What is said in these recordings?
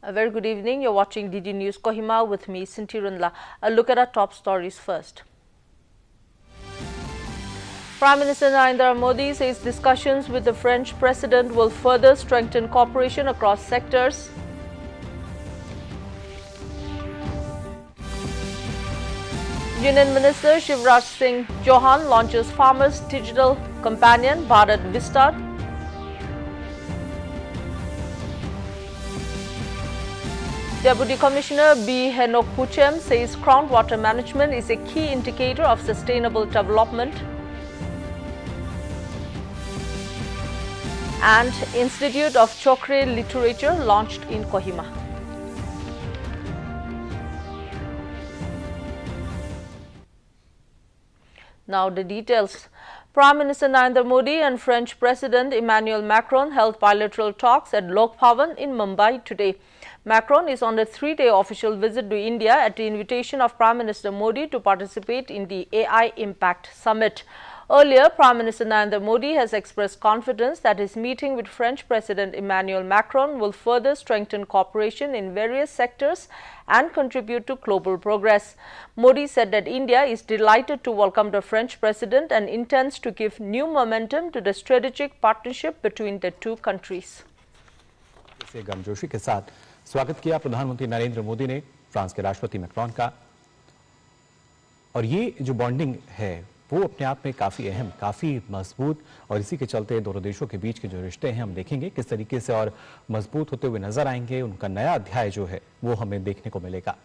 A very good evening. You're watching DD News Kohima with me, Sintirunla. A look at our top stories first. Prime Minister Narendra Modi says discussions with the French President will further strengthen cooperation across sectors. Union Minister Shivraj Singh Chauhan launches Farmers' Digital Companion Bharat Vistar. Deputy Commissioner B. Henok Puchem says groundwater management is a key indicator of sustainable development. And Institute of Chokre Literature launched in Kohima. Now the details. Prime Minister Narendra Modi and French President Emmanuel Macron held bilateral talks at Lok Bhavan in Mumbai today. Macron is on a 3-day official visit to India at the invitation of Prime Minister Modi to participate in the AI Impact Summit. Earlier, Prime Minister Narendra Modi has expressed confidence that his meeting with French President Emmanuel Macron will further strengthen cooperation in various sectors and contribute to global progress. Modi said that India is delighted to welcome the French President and intends to give new momentum to the strategic partnership between the two countries. गर्मजोशी के साथ स्वागत किया प्रधानमंत्री नरेंद्र मोदी ने France के राष्ट्रपति Macron का, और ये जो बॉन्डिंग है वो अपने आप में काफी अहम, काफी मजबूत, और इसी के चलते दोनों देशों के बीच के जो रिश्ते हैं हम देखेंगे किस तरीके से और मजबूत होते हुए नजर आएंगे। उनका नया अध्याय जो है वो हमें देखने को मिलेगा।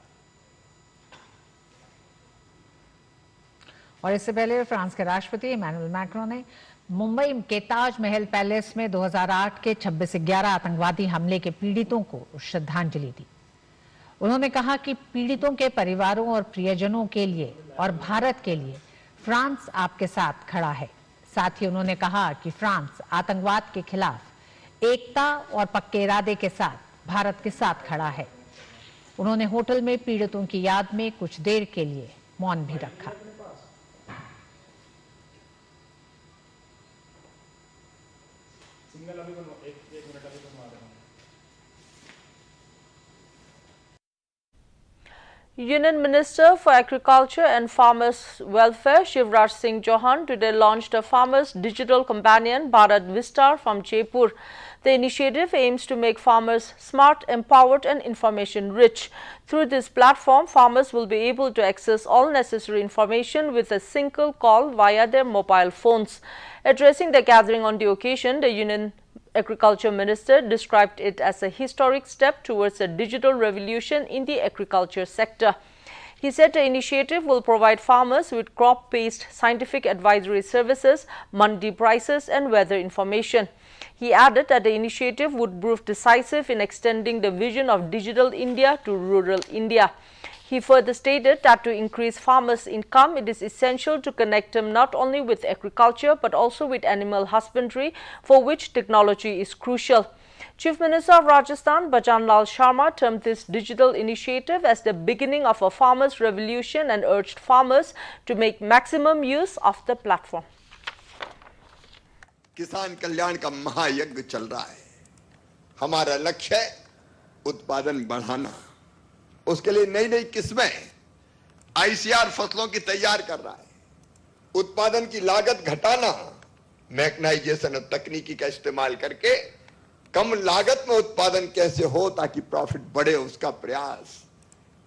और इससे पहले फ्रांस के राष्ट्रपति इमैनुअल मैक्रोन ने मुंबई के ताजमहल पैलेस में 2008 के 26/11 आतंकवादी हमले के पीड़ितों को श्रद्धांजलि दी। उन्होंने कहा कि पीड़ितों के परिवारों और प्रियजनों के लिए और भारत के लिए फ्रांस आपके साथ खड़ा है। साथ ही उन्होंने कहा कि फ्रांस आतंकवाद के खिलाफ एकता और पक्के इरादे के साथ भारत के साथ खड़ा है। उन्होंने होटल में पीड़ितों की याद में कुछ देर के लिए मौन भी रखा। Union Minister for Agriculture and Farmers Welfare Shivraj Singh Chauhan today launched a Farmers' Digital Companion Bharat Vistar from Jaipur. The initiative aims to make farmers smart, empowered and information rich. Through this platform, farmers will be able to access all necessary information with a single call via their mobile phones. Addressing the gathering on the occasion, the Union Agriculture Minister described it as a historic step towards a digital revolution in the agriculture sector. He said the initiative will provide farmers with crop-based scientific advisory services, mandi prices and weather information. He added that the initiative would prove decisive in extending the vision of digital India to rural India. He further stated that to increase farmers' income, it is essential to connect them not only with agriculture but also with animal husbandry, for which technology is crucial. Chief Minister of Rajasthan, Bhajan Lal Sharma, termed this digital initiative as the beginning of a farmers' revolution and urged farmers to make maximum use of the platform. किसान कल्याण का महायज्ञ चल रहा है। हमारा लक्ष्य है उत्पादन बढ़ाना। उसके लिए नई नई किस्में आईसीआर फसलों की तैयार कर रहा है। उत्पादन की लागत घटाना, मैकेनाइजेशन और तकनीकी का इस्तेमाल करके कम लागत में उत्पादन कैसे हो ताकि प्रॉफिट बढ़े, उसका प्रयास।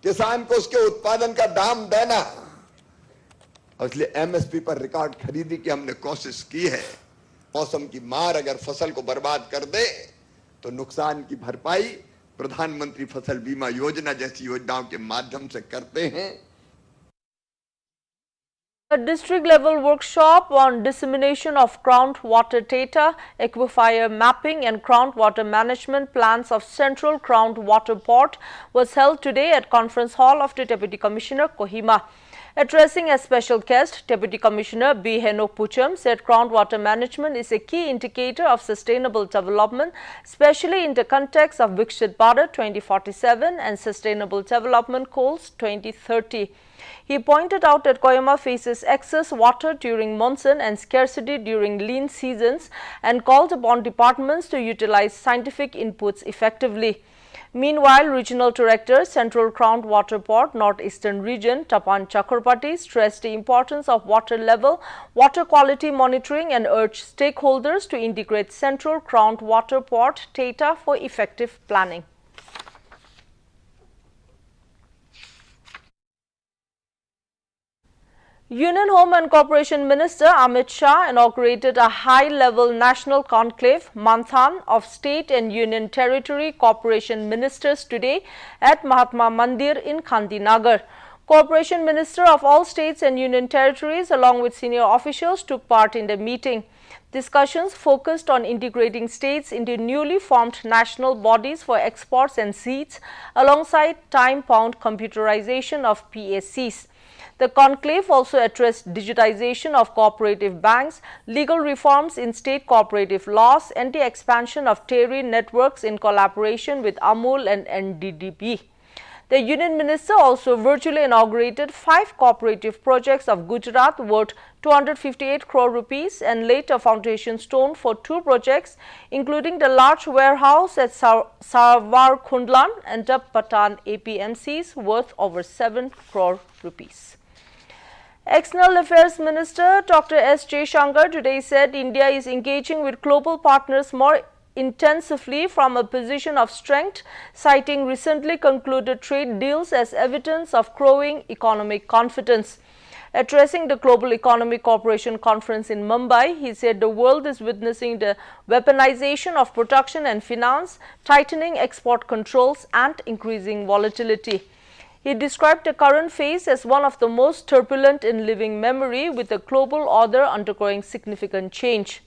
किसान को उसके उत्पादन का दाम देना, और इसलिए एमएसपी पर रिकॉर्ड खरीदी की हमने कोशिश की है। मौसम की मार अगर फसल को बर्बाद कर दे तो नुकसान की भरपाई प्रधानमंत्री फसल बीमा योजना जैसी योजनाओं के माध्यम से करते हैं। A district level workshop on dissemination of groundwater data, aquifer mapping and groundwater management plans of Central Groundwater Board was held today at Conference Hall of the Deputy Commissioner, Kohima. Addressing a special guest, Deputy Commissioner B. Henok Puchem said groundwater management is a key indicator of sustainable development, especially in the context of Viksit Bharat 2047 and Sustainable Development Goals 2030. He pointed out that Kohima faces excess water during monsoon and scarcity during lean seasons and called upon departments to utilize scientific inputs effectively. Meanwhile, Regional Director, Central Crown Water Port, Northeastern Region, Tapan Chakrabarti stressed the importance of water level, water quality monitoring and urged stakeholders to integrate Central Crown Water Port data for effective planning. Union Home and Corporation Minister Amit Shah inaugurated a high-level national conclave, Manthan, of State and Union Territory Corporation Ministers today at Mahatma Mandir in Kandinagar. Corporation Minister of all states and Union Territories along with senior officials took part in the meeting. Discussions focused on integrating states into newly formed national bodies for exports and seats alongside time-bound computerization of PSCs. The conclave also addressed digitization of cooperative banks, legal reforms in state cooperative laws, and the expansion of dairy networks in collaboration with Amul and NDDB. The Union Minister also virtually inaugurated 5 cooperative projects of Gujarat worth 258 crore rupees and laid a foundation stone for 2 projects, including the large warehouse at Sarwar Khundlan and the Patan APMCs worth over 7 crore rupees. External Affairs Minister Dr. S. Jaishankar today said India is engaging with global partners more intensively from a position of strength, citing recently concluded trade deals as evidence of growing economic confidence. Addressing the Global Economic Cooperation Conference in Mumbai, he said the world is witnessing the weaponization of production and finance, tightening export controls and increasing volatility. He described the current phase as one of the most turbulent in living memory, with the global order undergoing significant change.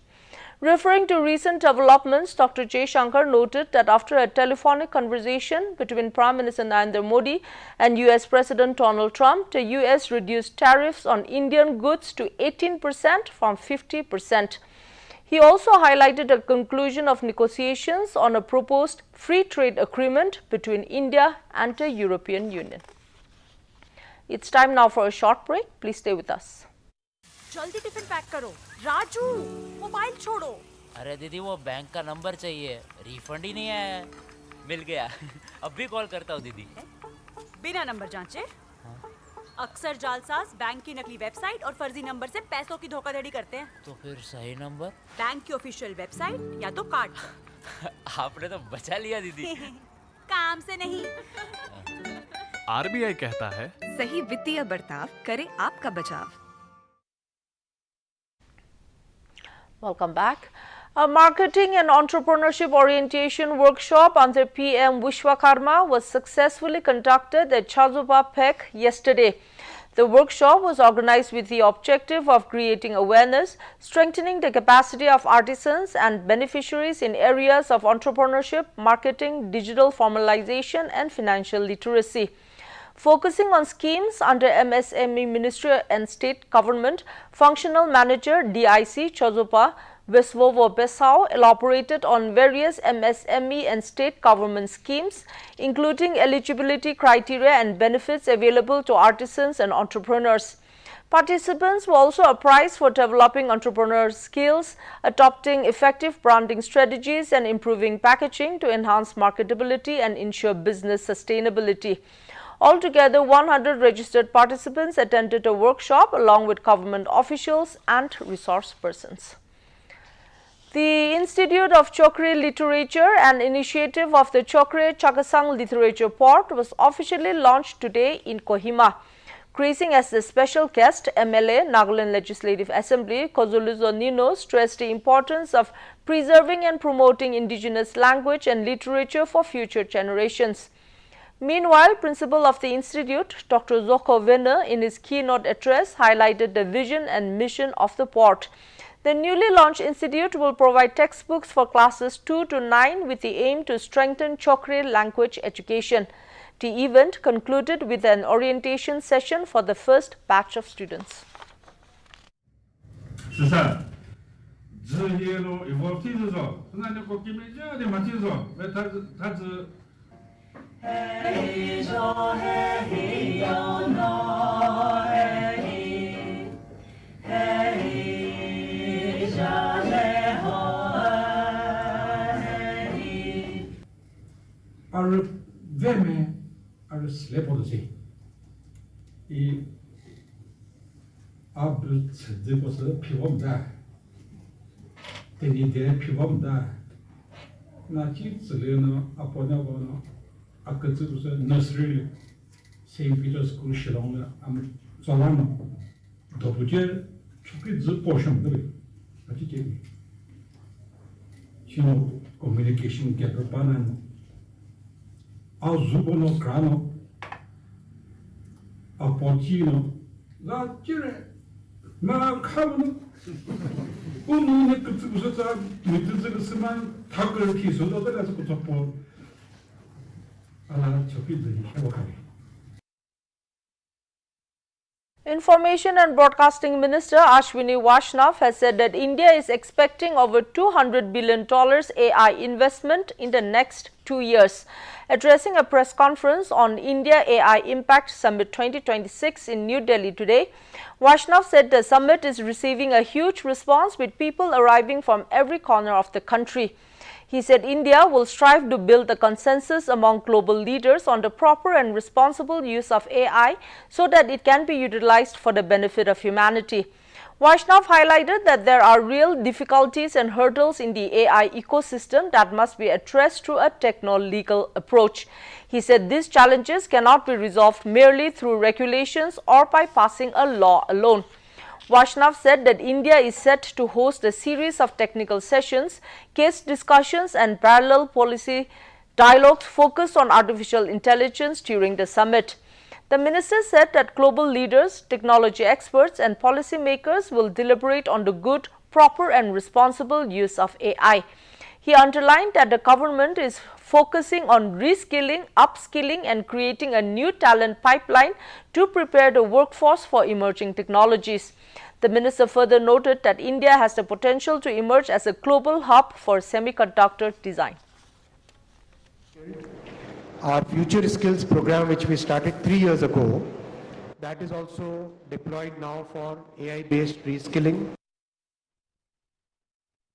Referring to recent developments, Dr. Jaishankar noted that after a telephonic conversation between Prime Minister Narendra Modi and US President Donald Trump, the US reduced tariffs on Indian goods to 18% from 50%. He also highlighted a conclusion of negotiations on a proposed free trade agreement between India and the European Union. It's time now for a short break. Please stay with us. जल्दी tiffin pack करो। Raju, mobile छोड़ो। अरे दीदी वो bank का number चाहिए, refund ही नहीं आया है। मिल गया। अब भी कॉल करता हूँ दीदी। बिना नंबर जांचे? अक्सर जालसाज बैंक की नकली वेबसाइट और फर्जी नंबर से पैसों की धोखाधड़ी करते हैं। तो फिर सही नंबर? बैंक की ऑफिशियल वेबसाइट या तो कार्ड पर। आपने तो बचा लिया दीदी। काम से नहीं। आरबीआई कहता है सही वित्तीय बर्ताव करे आपका बचाव। Welcome back. A marketing and entrepreneurship orientation workshop under PM Vishwakarma was successfully conducted at Chazupa Pek yesterday. The workshop was organized with the objective of creating awareness, strengthening the capacity of artisans and beneficiaries in areas of entrepreneurship, marketing, digital formalization and financial literacy. Focusing on schemes under MSME Ministry and State Government, Functional Manager DIC Chazupa Vesvovo Besau elaborated on various MSME and state government schemes, including eligibility criteria and benefits available to artisans and entrepreneurs. Participants were also apprised for developing entrepreneurial skills, adopting effective branding strategies and improving packaging to enhance marketability and ensure business sustainability. Altogether, 100 registered participants attended a workshop along with government officials and resource persons. The Institute of Chokri Literature, an initiative of the Chokre Chakasang Literature Port, was officially launched today in Kohima. Gracing as the special guest, MLA, Nagaland Legislative Assembly, Kozuluzo Nino stressed the importance of preserving and promoting indigenous language and literature for future generations. Meanwhile, Principal of the Institute, Dr. Zoko Venner, in his keynote address, highlighted the vision and mission of the port. The newly launched institute will provide textbooks for classes 2 to 9 with the aim to strengthen Chokre language education. The event concluded with an orientation session for the first batch of students. Our 앞으로 전제고서 필요 없다. 대리대 필요 없다. 나 지금은 아빠냐고는 아까 저기서 너스를 세인피터 스쿨 실용을 아무 좋아하는 도부제 축이 저 보셔들 어떻게 신호 커뮤니케이션 개발하는 아주보노 크라노 아포치노 나 지레 나 카우노 오늘 그쪽에서 자 밑에서만 닭을 피서도 들어가서 그쪽보 아 저기들이 행복하게. Information and Broadcasting Minister Ashwini Vaishnav has said that India is expecting over $200 billion AI investment in the next 2 years. Addressing a press conference on India AI Impact Summit 2026 in New Delhi today, Vaishnav said the summit is receiving a huge response with people arriving from every corner of the country. He said India will strive to build a consensus among global leaders on the proper and responsible use of AI so that it can be utilized for the benefit of humanity. Vaishnav highlighted that there are real difficulties and hurdles in the AI ecosystem that must be addressed through a techno-legal approach. He said these challenges cannot be resolved merely through regulations or by passing a law alone. Vaishnav said that India is set to host a series of technical sessions, case discussions and parallel policy dialogues focused on artificial intelligence during the summit. The minister said that global leaders, technology experts and policymakers will deliberate on the good, proper and responsible use of AI. He underlined that the government is focusing on reskilling, upskilling and creating a new talent pipeline to prepare the workforce for emerging technologies. The minister further noted that India has the potential to emerge as a global hub for semiconductor design. Our Future Skills program, which we started 3 years ago, that is also deployed now for AI-based reskilling.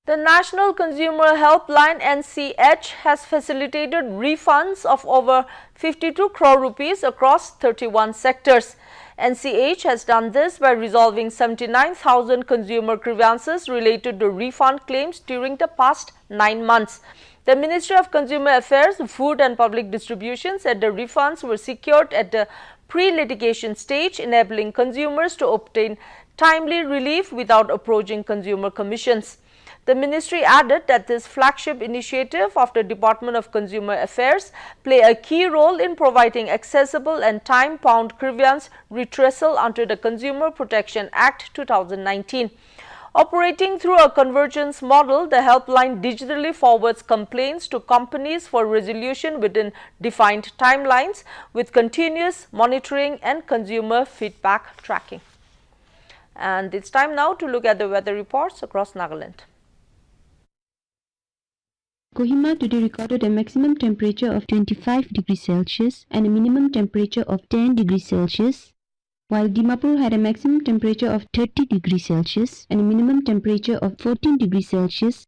The National Consumer Helpline NCH has facilitated refunds of over 52 crore rupees across 31 sectors. NCH has done this by resolving 79,000 consumer grievances related to refund claims during the past 9 months. The Ministry of Consumer Affairs, Food and Public Distribution said the refunds were secured at the pre-litigation stage, enabling consumers to obtain timely relief without approaching consumer commissions. The ministry added that this flagship initiative of the Department of Consumer Affairs play a key role in providing accessible and time-bound grievance redressal under the Consumer Protection Act 2019. Operating through a convergence model, the helpline digitally forwards complaints to companies for resolution within defined timelines with continuous monitoring and consumer feedback tracking. And it's time now to look at the weather reports across Nagaland. Kohima today recorded a maximum temperature of 25 degrees Celsius and a minimum temperature of 10 degrees Celsius, while Dimapur had a maximum temperature of 30 degrees Celsius and a minimum temperature of 14 degrees Celsius.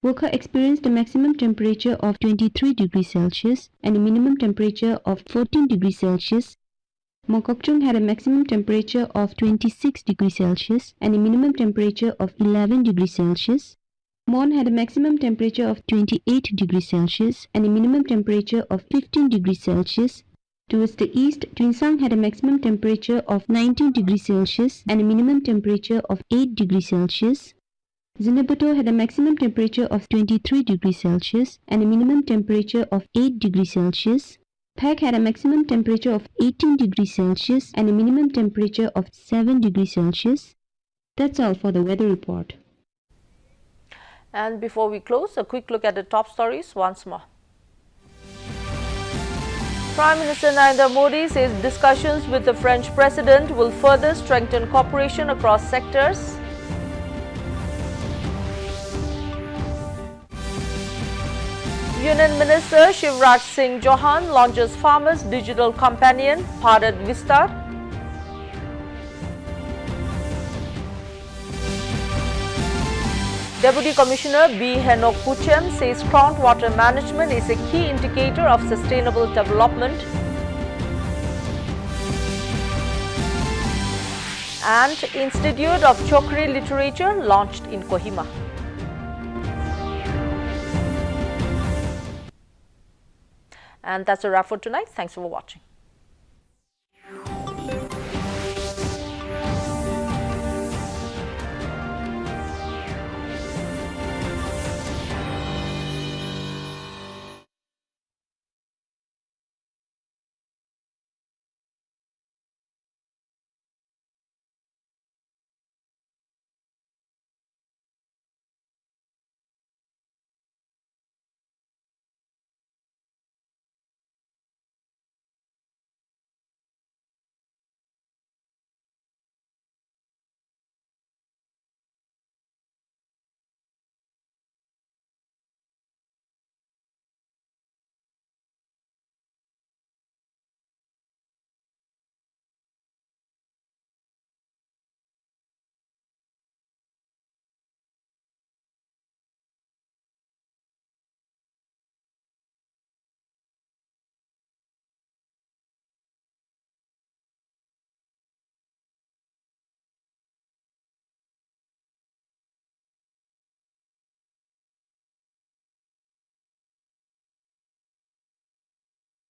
Wokha experienced a maximum temperature of 23 degrees Celsius and a minimum temperature of 14 degrees Celsius. Mokokchung had a maximum temperature of 26 degrees Celsius and a minimum temperature of 11 degrees Celsius. Mon had a maximum temperature of 28 degrees Celsius and a minimum temperature of 15 degrees Celsius. Towards the east, Twinsang had a maximum temperature of 19 degrees Celsius and a minimum temperature of 8 degrees Celsius. Zinabuto had a maximum temperature of 23 degrees Celsius and a minimum temperature of 8 degrees Celsius. Peg had a maximum temperature of 18 degrees Celsius and a minimum temperature of 7 degrees Celsius. That's all for the weather report. And before we close, a quick look at the top stories once more. Prime Minister Narendra Modi says discussions with the French President will further strengthen cooperation across sectors. Union Minister Shivraj Singh Chauhan launches Farmers' Digital Companion, Bharat Vistar. Deputy Commissioner B. Henok Puchem says groundwater management is a key indicator of sustainable development. And Institute of Chokri Literature launched in Kohima. And that's a wrap for tonight. Thanks for watching.